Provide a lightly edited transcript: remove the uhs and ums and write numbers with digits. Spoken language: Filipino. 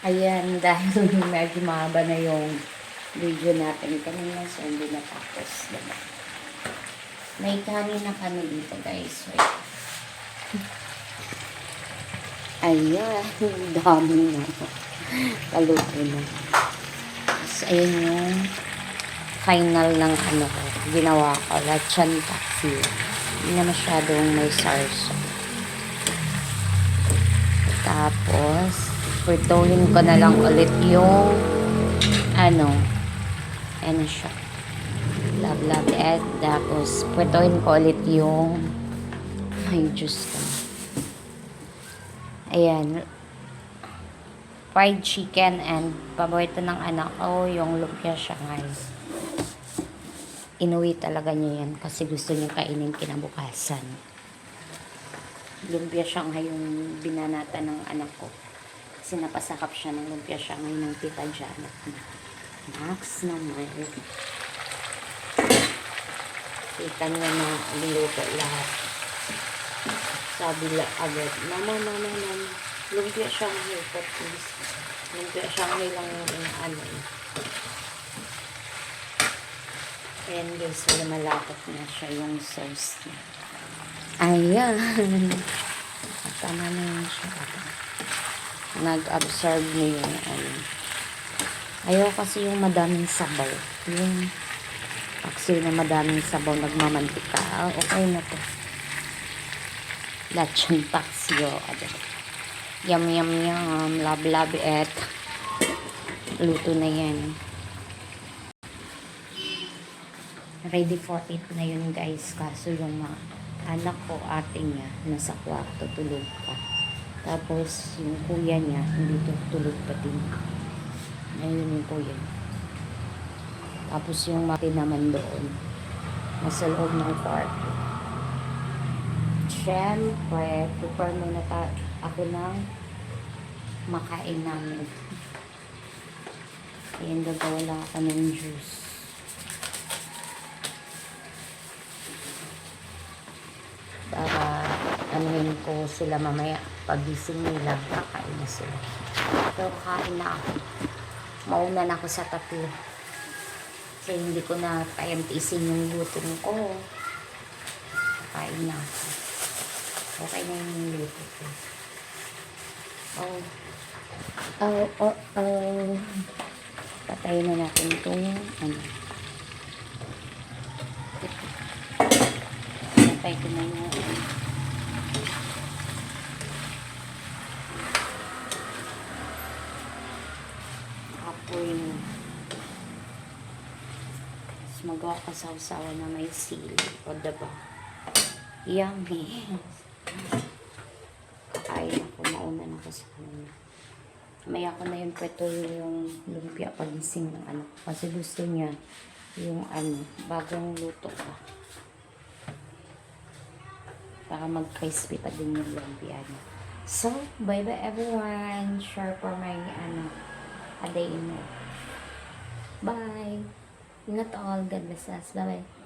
Ayan, dahil medyo mahaba na yung video natin kanina, so hindi natapos. Diba? May kanin na kami dito, guys. Wait. Ayan, dami na. Kaluto na. So, ayan yung final ng ano ko. Ginawa ko, lachan taxi. Hindi na masyadong may sarso. Tapos, prituhin ko na lang ulit yung ano siya, love egg. Tapos, prituhin ko ulit yung ay, juice ko. Ayan. Fried chicken and paborito ng anak ko, yung lumpia Shanghai. Inuwi talaga niya yan kasi gusto niya kainin kinabukasan. Lumpia Shanghai yung binanata ng anak ko. Kasi napasakap siya ng lumpia Shanghai ng tita Janet. Max naman. Kita niya na niluto lahat. Sabi lang agad, mama, lumpia Shanghai po, please. Lumpia Shanghai lang yung inaano. Ayan guys, so lumalapot na siya yung sauce niya. Ayan. Tama na yun siya. Nag-absorb niya yung ano. Ayaw kasi yung madaming sabaw. Yung paksiw na madaming sabaw, nagmamantika. Okay na to. Lachan paksiw. Yum, yum, yum. Love, et. Luto na yan. Ready for it na yun guys. Kaso yung mga anak ko, ate niya, nasa kwarto, tulog pa. Tapos yung kuya niya, hindi tulog pa din. Ayun yung kuya. Tapos yung mati naman doon. Nasa loob ng kwarto. Siyempre, prepare muna ako ng makain namin. Ayan, gagawala ako ng juice. Para anuhin ko sila mamaya pagising nila, kakain na sila. Pero kain na ako. Mauna na ako sa tatlo. Kasi hindi ko na kayang tiisin yung gutom ko. Kain na ako. Okay na yung luto ko. Patayin na natin itong ano. Patay ko na yung apoy mo. Tapos magawa ka sausawa na may sili. O diba? Yummy. Kakain ako. Mauna na ako sa kanila. Maya ko na yung preto yung lumpia pagising ng anak. Kasi gusto niya yung ano, bagong luto pa. Para mag-crispy pa din yung lumpia niya. So, bye-bye everyone. Share for my a day in. Bye. Ingat all. God bless us. Bye-bye.